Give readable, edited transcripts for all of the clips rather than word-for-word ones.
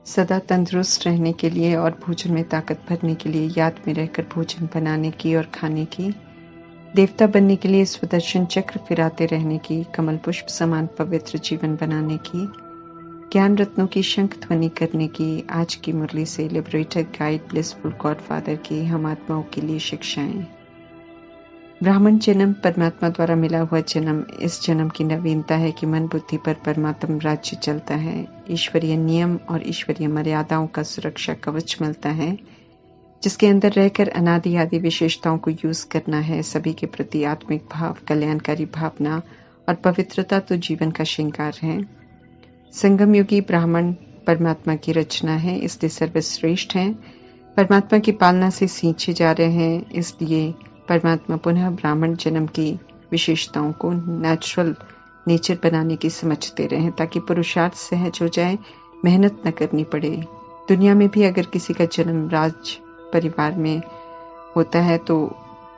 सदा तंदुरुस्त रहने के लिए और भोजन में ताकत भरने के लिए याद में रहकर भोजन बनाने की और खाने की, देवता बनने के लिए सुदर्शन चक्र फिराते रहने की, कमल पुष्प समान पवित्र जीवन बनाने की, ज्ञान रत्नों की शंख ध्वनि करने की, आज की मुरली से लिबरेटर गाइड ब्लिसफुल गॉडफादर की हम आत्माओं के लिए शिक्षाएं। ब्राह्मण जन्म परमात्मा द्वारा मिला हुआ जन्म। इस जन्म की नवीनता है कि मन बुद्धि पर परमात्म राज्य चलता है। ईश्वरीय नियम और ईश्वरीय मर्यादाओं का सुरक्षा कवच मिलता है, जिसके अंदर रहकर अनादि आदि विशेषताओं को यूज करना है। सभी के प्रति आत्मिक भाव, कल्याणकारी भावना और पवित्रता तो जीवन का श्रृंगार है। संगम युगी ब्राह्मण परमात्मा की रचना है, इसलिए सर्वश्रेष्ठ हैं। परमात्मा की पालना से सींचे जा रहे हैं, इसलिए परमात्मा पुनः ब्राह्मण जन्म की विशेषताओं को नेचुरल नेचर बनाने की समझ दे रहे हैं, ताकि पुरुषार्थ सहज हो जाए, मेहनत न करनी पड़े। दुनिया में भी अगर किसी का जन्म राज परिवार में होता है तो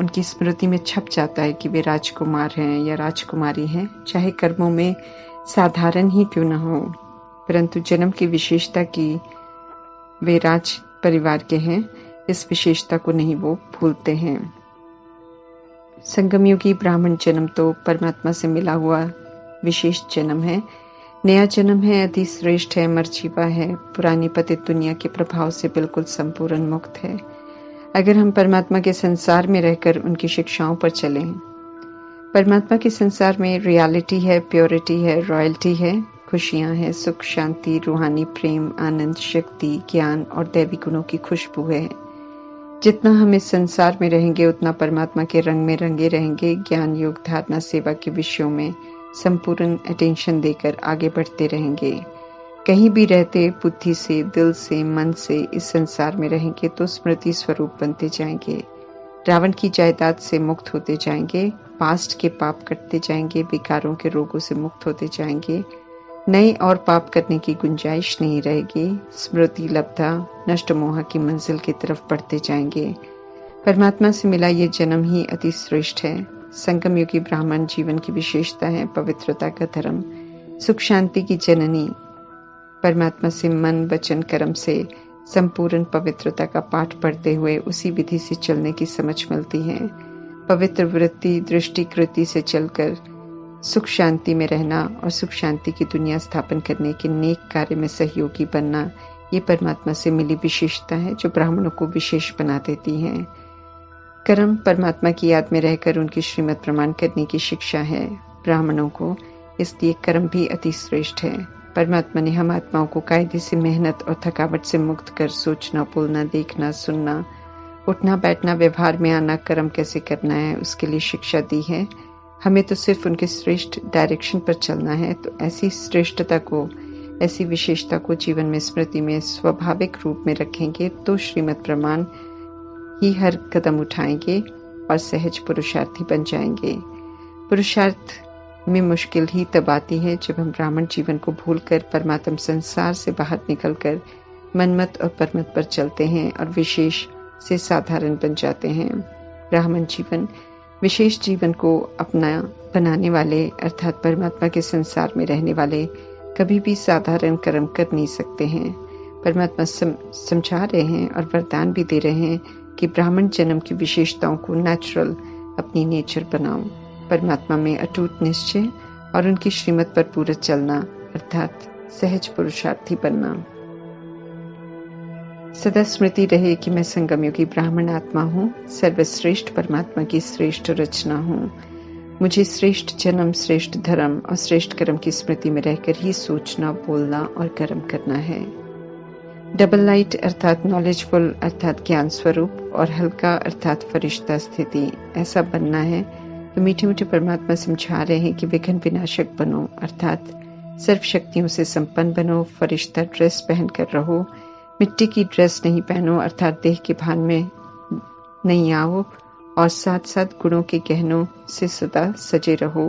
उनकी स्मृति में छप जाता है कि वे राजकुमार हैं या राजकुमारी हैं, चाहे कर्मों में साधारण ही क्यों न हो, परंतु जन्म की विशेषता की वे राज परिवार के हैं, इस विशेषता को नहीं वो भूलते हैं। संगमयुगी ब्राह्मण जन्म तो परमात्मा से मिला हुआ विशेष जन्म है, नया जन्म है, अति श्रेष्ठ है, मर्जीवा है, पुरानी पतित दुनिया के प्रभाव से बिल्कुल संपूर्ण मुक्त है। अगर हम परमात्मा के संसार में रहकर उनकी शिक्षाओं पर चलें, परमात्मा के संसार में रियलिटी है, प्योरिटी है, रॉयल्टी है, खुशियां हैं, सुख, शांति, रूहानी प्रेम, आनंद, शक्ति, ज्ञान और दैवी गुणों की खुशबू है। जितना हम इस संसार में रहेंगे उतना परमात्मा के रंग में रंगे रहेंगे। ज्ञान, योग, धारणा, सेवा के विषयों में संपूर्ण अटेंशन देकर आगे बढ़ते रहेंगे। कहीं भी रहते बुद्धि से, दिल से, मन से इस संसार में रहेंगे तो स्मृति स्वरूप बनते जाएंगे। रावण की जायदाद से मुक्त होते जाएंगे, पास्ट के पाप कटते जाएंगे, विकारों के रोगों से मुक्त होते जाएंगे, नए और पाप करने की गुंजाइश नहीं रहेगी। स्मृति लब्धा नष्ट मोह की मंजिल की तरफ बढ़ते जाएंगे। परमात्मा से मिला ये जन्म ही अति श्रेष्ठ है। संगम युगी ब्राह्मण जीवन की विशेषता है पवित्रता का धर्म, सुख शांति की जननी। परमात्मा से मन, वचन, कर्म से संपूर्ण पवित्रता का पाठ पढ़ते हुए उसी विधि से चलने की समझ मिलती है। पवित्र वृत्ति, दृष्टि, कृति से चलकर सुख शांति में रहना और सुख शांति की दुनिया स्थापन करने के नेक कार्य में सहयोगी बनना, ये परमात्मा से मिली विशेषता है जो ब्राह्मणों को विशेष बना देती है। कर्म परमात्मा की याद में रहकर उनकी श्रीमत प्रमाण करने की शिक्षा है ब्राह्मणों को, इसलिए कर्म भी अति श्रेष्ठ है। परमात्मा ने हम आत्माओं को कायदे से मेहनत और थकावट से मुक्त कर सोचना, बोलना, देखना, सुनना, उठना, बैठना, व्यवहार में आना, कर्म कैसे करना है उसके लिए शिक्षा दी है। हमें तो सिर्फ उनके श्रेष्ठ डायरेक्शन पर चलना है। तो ऐसी श्रेष्ठता को, ऐसी विशेषता को जीवन में स्मृति में स्वाभाविक रूप में रखेंगे तो श्रीमत प्रमाण ही हर कदम उठाएंगे और सहज पुरुषार्थी बन जाएंगे। पुरुषार्थ में मुश्किल ही तब आती है जब हम ब्राह्मण जीवन को भूलकर परमात्म संसार से बाहर निकलकर मनमत और परमत पर चलते हैं और विशेष से साधारण बन जाते हैं। ब्राह्मण जीवन विशेष जीवन को अपना बनाने वाले अर्थात परमात्मा के संसार में रहने वाले कभी भी साधारण कर्म कर नहीं सकते हैं। परमात्मा समझा रहे हैं और वरदान भी दे रहे हैं कि ब्राह्मण जन्म की विशेषताओं को नेचुरल अपनी नेचर बनाओ। परमात्मा में अटूट निश्चय और उनकी श्रीमत पर पूरा चलना अर्थात सहज पुरुषार्थी बनना। सदा स्मृति रहे कि मैं संगमयुगी ब्राह्मण आत्मा हूँ, सर्वश्रेष्ठ परमात्मा की श्रेष्ठ रचना हूँ। मुझे श्रेष्ठ जन्म, श्रेष्ठ धर्म और श्रेष्ठ कर्म की स्मृति में रहकर ही सोचना, बोलना और कर्म करना है। डबल लाइट अर्थात नॉलेजफुल अर्थात ज्ञान स्वरूप और हल्का अर्थात फरिश्ता स्थिति ऐसा बनना है। तो मीठे मीठे परमात्मा समझा रहे हैं कि विघ्न विनाशक बनो अर्थात सर्व शक्तियों से संपन्न बनो, फरिश्ता ड्रेस पहनकर रहो, मिट्टी की ड्रेस नहीं पहनो अर्थात देह के भान में नहीं आओ, और साथ साथ गुणों के गहनों से सदा सजे रहो।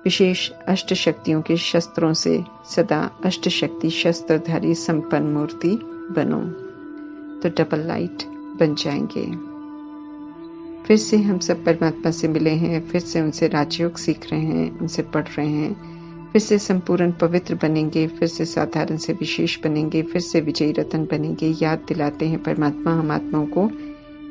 विशेष अष्ट शक्तियों के शस्त्रों से सदा अष्ट शक्ति शस्त्रधारी संपन्न मूर्ति बनो, तो डबल लाइट बन जाएंगे। फिर से हम सब परमात्मा से मिले हैं, फिर से उनसे राजयोग सीख रहे हैं, उनसे पढ़ रहे हैं, फिर से संपूर्ण पवित्र बनेंगे, फिर से साधारण से विशेष बनेंगे, फिर से विजयी रतन बनेंगे। याद दिलाते हैं परमात्मा हम आत्माओं को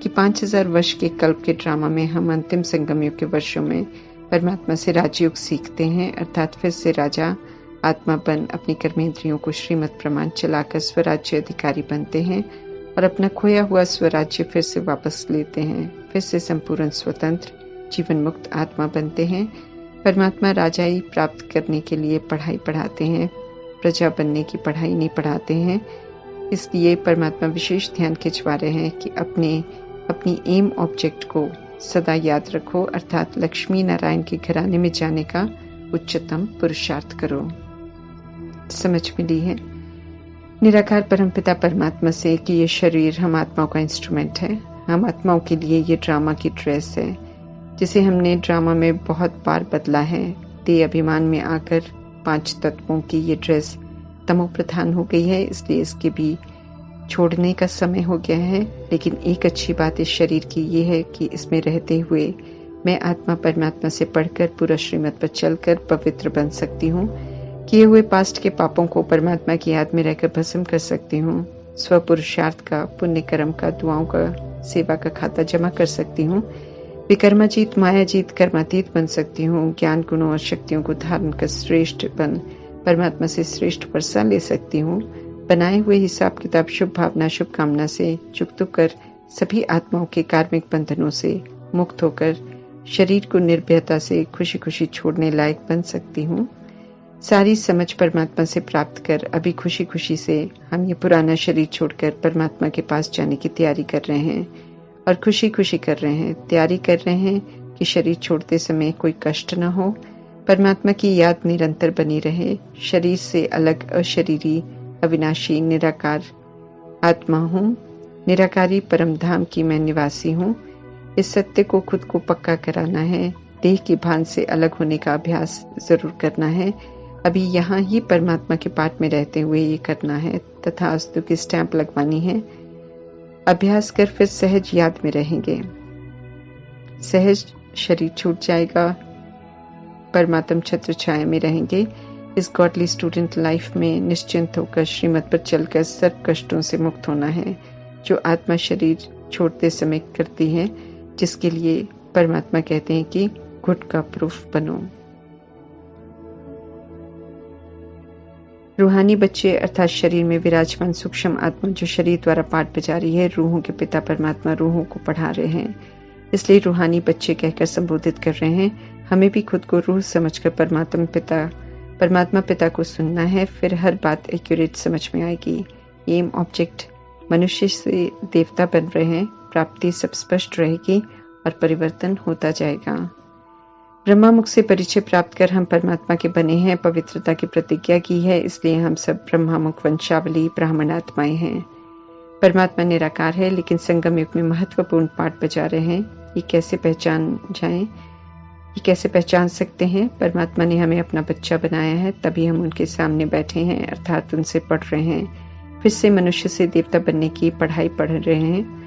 कि 5000 वर्ष के कल्प के ड्रामा में हम अंतिम संगम युग के वर्षों में परमात्मा से राजयोग सीखते हैं, अर्थात फिर से राजा आत्मा बन अपनी कर्मेंद्रियों को श्रीमत प्रमाण चलाकर स्वराज्य अधिकारी बनते हैं और अपना खोया हुआ स्वराज्य फिर से वापस लेते हैं। फिर से संपूर्ण स्वतंत्र जीवन मुक्त आत्मा बनते हैं। परमात्मा राजाई प्राप्त करने के लिए पढ़ाई पढ़ाते हैं, प्रजा बनने की पढ़ाई नहीं पढ़ाते हैं। इसलिए परमात्मा विशेष ध्यान खिंचवा रहे हैं कि अपनी एम ऑब्जेक्ट को सदा याद रखो, अर्थात लक्ष्मी नारायण के घराने में जाने का उच्चतम पुरुषार्थ करो। समझ मिली है निराकार परमपिता परमात्मा से कि ये शरीर हम आत्माओं का इंस्ट्रूमेंट है। हम आत्माओं के लिए ये ड्रामा की ड्रेस है जिसे हमने ड्रामा में बहुत बार बदला है। देह अभिमान में आकर 5 तत्वों की ये ड्रेस तमो प्रधान हो गई है, इसलिए इसके भी छोड़ने का समय हो गया है। लेकिन एक अच्छी बात इस शरीर की ये है कि इसमें रहते हुए मैं आत्मा परमात्मा से पढ़कर पूरा श्रीमत पर चलकर पवित्र बन सकती हूँ। किए हुए पास्ट के पापों को परमात्मा की याद में रहकर भस्म कर सकती हूँ। स्व पुरुषार्थ का, पुण्य कर्म का, दुआओं का, सेवा का खाता जमा कर सकती हूँ। विकर्माजीत मायाजीत कर्मातीत बन सकती हूँ। ज्ञान गुणों और शक्तियों को धारण कर श्रेष्ठ बन परमात्मा से श्रेष्ठ वर्षा ले सकती हूँ। बनाए हुए हिसाब किताब, शुभ भावना, शुभकामना से युक्त होकर सभी आत्माओं के कार्मिक बंधनों से मुक्त होकर शरीर को निर्भयता से खुशी खुशी छोड़ने लायक बन सकती हूँ। सारी समझ परमात्मा से प्राप्त कर अभी खुशी खुशी से हम ये पुराना शरीर छोड़कर परमात्मा के पास जाने की तैयारी कर रहे हैं और खुशी खुशी कर रहे हैं। तैयारी कर रहे हैं कि शरीर छोड़ते समय कोई कष्ट न हो, परमात्मा की याद निरंतर बनी रहे। शरीर से अलग अशरीरी अविनाशी निराकार आत्मा हूँ। निराकारी परम धाम की मैं निवासी हूँ। इस सत्य को खुद को पक्का कराना है। देह की भान से अलग होने का अभ्यास जरूर करना है। अभी यहाँ ही परमात्मा के पाठ में रहते हुए ये करना है तथा अस्तु की स्टैंप लगवानी है। अभ्यास कर फिर सहज याद में रहेंगे। सहज शरीर छूट जाएगा, परमात्म छत्र छाया में रहेंगे। इस गॉडली स्टूडेंट लाइफ में निश्चिंत होकर श्रीमत पर चलकर सर्व कष्टों से मुक्त होना है, जो आत्मा शरीर छोड़ते समय करती है, जिसके लिए परमात्मा कहते हैं कि गुड का प्रूफ बनो। रूहानी बच्चे अर्थात शरीर में विराजमान सूक्ष्म आत्मा जो शरीर द्वारा पाठ बजा रही है, रूहों के पिता परमात्मा रूहों को पढ़ा रहे हैं, इसलिए रूहानी बच्चे कहकर संबोधित कर रहे हैं। हमें भी खुद को रूह समझकर परमात्मा पिता को सुनना है, फिर हर बात एक्यूरेट समझ में आएगी। एम ऑब्जेक्ट मनुष्य से देवता बन रहे हैं, प्राप्ति सब स्पष्ट रहेगी और परिवर्तन होता जाएगा। ब्रह्मा मुख से परिचय प्राप्त कर हम परमात्मा के बने हैं, पवित्रता की प्रतिज्ञा की है, इसलिए हम सब ब्रह्मा मुख वंशावली ब्राह्मण आत्माएं हैं। परमात्मा निराकार है, लेकिन संगम युग में महत्वपूर्ण पाठ बजा रहे हैं। ये कैसे पहचान सकते हैं? परमात्मा ने हमें अपना बच्चा बनाया है, तभी हम उनके सामने बैठे हैं, अर्थात उनसे पढ़ रहे हैं। फिर से मनुष्य से देवता बनने की पढ़ाई पढ़ रहे हैं।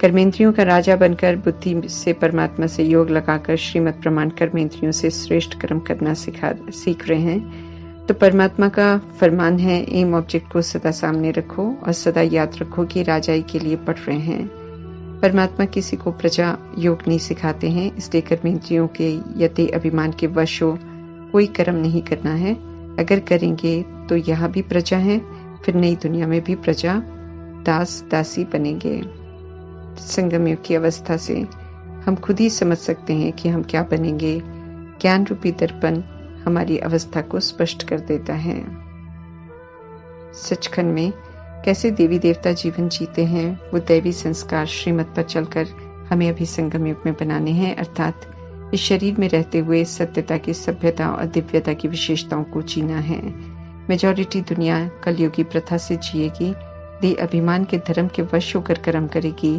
कर्मेंद्रियों का राजा बनकर बुद्धि से परमात्मा से योग लगाकर श्रीमत प्रमाण कर्मेंद्रियों से श्रेष्ठ कर्म करना सीख रहे हैं। तो परमात्मा का फरमान है, एम ऑब्जेक्ट को सदा सामने रखो और सदा याद रखो कि राजाई के लिए पढ़ रहे हैं। परमात्मा किसी को प्रजा योग नहीं सिखाते हैं, इसलिए कर्मेंद्रियों के यति अभिमान के वश हो कोई कर्म नहीं करना है। अगर करेंगे तो यहाँ भी प्रजा है, फिर नई दुनिया में भी प्रजा दास दासी बनेंगे। संगम युग की अवस्था से हम खुद ही समझ सकते हैं कि हम क्या बनेंगे। ज्ञान रूपी दर्पण हमारी अवस्था को स्पष्ट कर देता है। सचखंड में कैसे देवी देवता जीवन जीते हैं, वो दैवी संस्कार श्रीमत पर चलकर हमें अभी संगम युग में बनाने हैं, अर्थात इस शरीर में रहते हुए सत्यता की, सभ्यता और दिव्यता की विशेषताओं को जीना है। मेजॉरिटी दुनिया कलयुगी प्रथा से जिएगी, देह अभिमान के धर्म के वश होकर कर्म करेगी,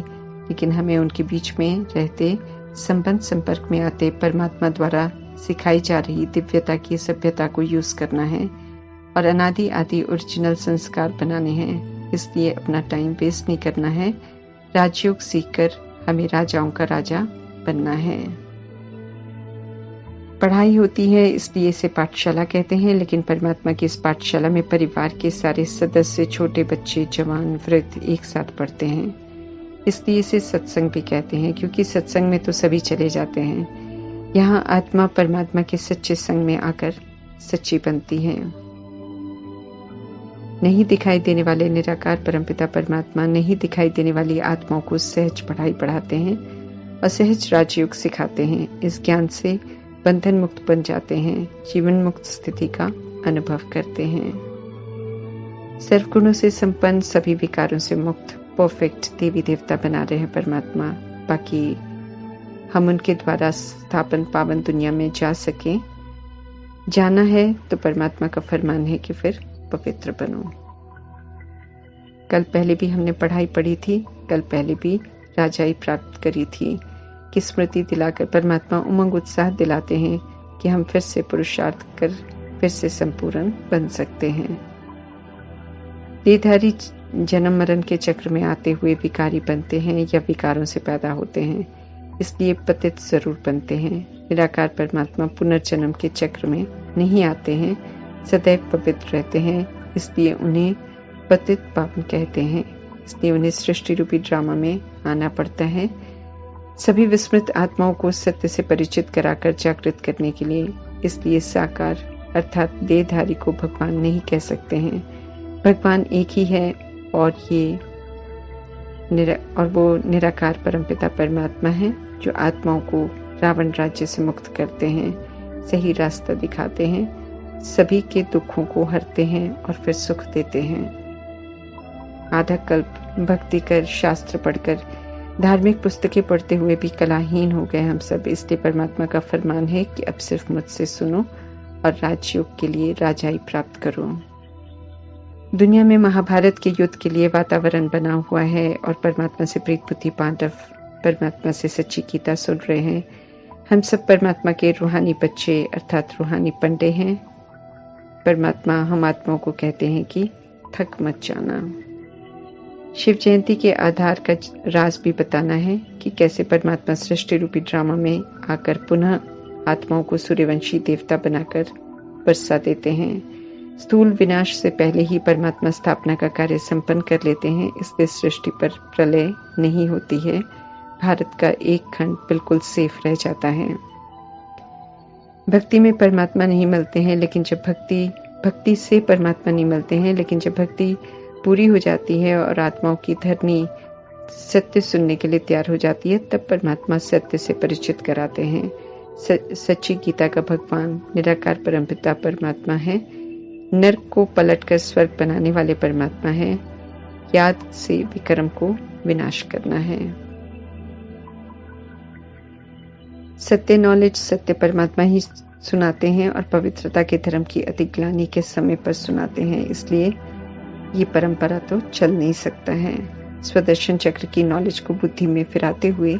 लेकिन हमें उनके बीच में रहते, संबंध संपर्क में आते परमात्मा द्वारा सिखाई जा रही दिव्यता की, सभ्यता को यूज करना है और अनादि आदि ओरिजिनल संस्कार बनाने हैं। इसलिए अपना टाइम वेस्ट नहीं करना है। राजयोग सीखकर हमें राजाओं का राजा बनना है। पढ़ाई होती है इसलिए इसे पाठशाला कहते हैं, लेकिन परमात्मा की इस पाठशाला में परिवार के सारे सदस्य, छोटे बच्चे, जवान, वृद्ध एक साथ पढ़ते हैं। इसलिए इसे सत्संग भी कहते हैं, क्योंकि सत्संग में तो सभी चले जाते हैं। यहाँ आत्मा परमात्मा के सच्चे संग में आकर सच्ची बनती है। नहीं दिखाई देने वाले निराकार परमपिता परमात्मा नहीं दिखाई देने वाली आत्माओं को सहज पढ़ाई पढ़ाते हैं और सहज राजयोग सिखाते हैं। इस ज्ञान से बंधन मुक्त बन जाते हैं, जीवन मुक्त स्थिति का अनुभव करते हैं। सर्वगुणों से संपन्न, सभी विकारों से मुक्त, परफेक्ट देवी देवता बना रहे हैं परमात्मा, बाकी हम उनके द्वारा स्थापन पावन दुनिया में जा सकें। जाना है तो परमात्मा का फरमान है कि फिर पवित्र बनो। कल पहले भी हमने पढ़ाई पढ़ी थी, कल पहले भी राजाई प्राप्त करी थी कि स्मृति दिलाकर परमात्मा उमंग उत्साह दिलाते हैं कि हम फिर से पुरुषार्थ कर फिर से संपूर्ण बन सकते हैं। देहधारी जन्म मरण के चक्र में आते हुए विकारी बनते हैं या विकारों से पैदा होते हैं, इसलिए पतित जरूर बनते हैं। निराकार परमात्मा पुनर्जन्म के चक्र में नहीं आते हैं, सदैव पवित्र रहते हैं, इसलिए उन्हें पतित पावन कहते हैं। इसलिए उन्हें सृष्टि रूपी ड्रामा में आना पड़ता है, सभी विस्मृत आत्माओं को सत्य से परिचित कराकर जागृत करने के लिए। इसलिए साकार अर्थात देहधारी को भगवान नहीं कह सकते हैं। भगवान एक ही है और वो निराकार परमपिता परमात्मा है, जो आत्माओं को रावण राज्य से मुक्त करते हैं, सही रास्ता दिखाते हैं, सभी के दुखों को हरते हैं और फिर सुख देते हैं। आधा कल्प भक्ति कर, शास्त्र पढ़कर, धार्मिक पुस्तकें पढ़ते हुए भी कलाहीन हो गए हम सब। इसलिए परमात्मा का फरमान है कि अब सिर्फ मुझसे सुनो और राजयोग के लिए राजाई प्राप्त करो। दुनिया में महाभारत के युद्ध के लिए वातावरण बना हुआ है और परमात्मा से प्रीत बुद्धि पांडव परमात्मा से सच्ची गीता सुन रहे हैं। हम सब परमात्मा के रूहानी बच्चे अर्थात रूहानी पंडे हैं। परमात्मा हम आत्माओं को कहते हैं कि थक मत जाना। शिव जयंती के आधार का राज भी बताना है कि कैसे परमात्मा सृष्टि रूपी ड्रामा में आकर पुनः आत्माओं को सूर्यवंशी देवता बनाकर बरसा देते हैं। स्थूल विनाश से पहले ही परमात्मा स्थापना का कार्य संपन्न कर लेते हैं, इसलिए सृष्टि पर प्रलय नहीं होती है। भारत का एक खंड बिल्कुल सेफ रह जाता है। भक्ति में परमात्मा नहीं मिलते हैं, लेकिन जब भक्ति से परमात्मा नहीं मिलते हैं, लेकिन जब भक्ति पूरी हो जाती है और आत्माओं की धरनी सत्य सुनने के लिए तैयार हो जाती है, तब परमात्मा सत्य से परिचित कराते हैं। सच्ची गीता का भगवान निराकार परमपिता परमात्मा है। नर्क को पलटकर स्वर्ग बनाने वाले परमात्मा है। याद से विक्रम को विनाश करना है। सत्य नॉलेज सत्य परमात्मा ही सुनाते हैं और पवित्रता के धर्म की अतिग्लानि के समय पर सुनाते हैं, इसलिए ये परंपरा तो चल नहीं सकता है। स्वदर्शन चक्र की नॉलेज को बुद्धि में फिराते हुए,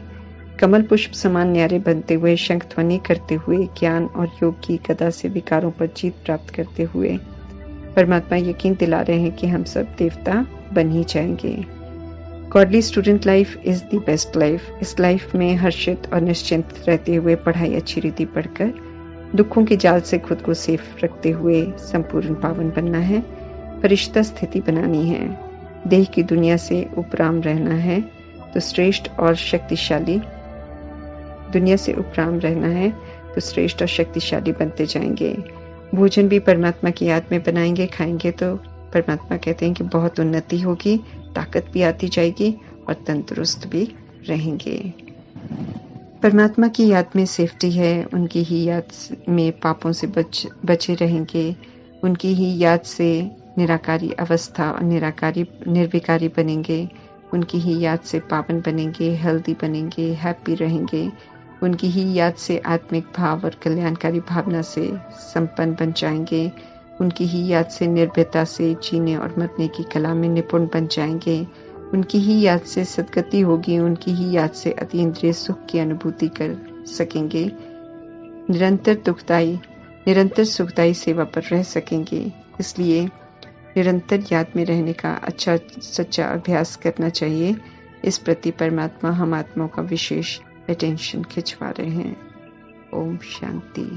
कमल पुष्प समान न्यारे बनते हुए, शंख ध्वनि करते हुए, ज्ञान और योग की गदा से विकारों पर जीत प्राप्त करते हुए परमात्मा यकीन दिला रहे हैं कि हम सब देवता बन ही जाएंगे। Godly student life is the best life. इस लाइफ में हर्षित और निश्चिंत रहते हुए पढ़ाई अच्छी रीति पढ़कर दुखों के जाल से खुद को सेफ रखते हुए संपूर्ण पावन बनना है। फरिश्ता स्थिति बनानी है। देह की दुनिया से उपराम रहना है तो श्रेष्ठ और शक्तिशाली बनते जाएंगे। भोजन भी परमात्मा की याद में बनाएंगे, खाएंगे तो परमात्मा कहते हैं कि बहुत उन्नति होगी, ताकत भी आती जाएगी और तंदुरुस्त भी रहेंगे। परमात्मा की याद में सेफ्टी है, उनकी ही याद में पापों से बचे रहेंगे, उनकी ही याद से निराकारी अवस्था और निर्विकारी बनेंगे, उनकी ही याद से पावन बनेंगे, हेल्दी बनेंगे, हैप्पी रहेंगे, उनकी ही याद से आत्मिक भाव और कल्याणकारी भावना से संपन्न बन जाएंगे, उनकी ही याद से निर्भयता से जीने और मरने की कला में निपुण बन जाएंगे, उनकी ही याद से सद्गति होगी, उनकी ही याद से अतीन्द्रिय सुख की अनुभूति कर सकेंगे, निरंतर सुखदायी सेवा पर रह सकेंगे। इसलिए निरंतर याद में रहने का अच्छा सच्चा अभ्यास करना चाहिए। इस प्रति परमात्मा हम आत्माओं का विशेष अटेंशन खिंचवा रहे हैं। ओम शांति।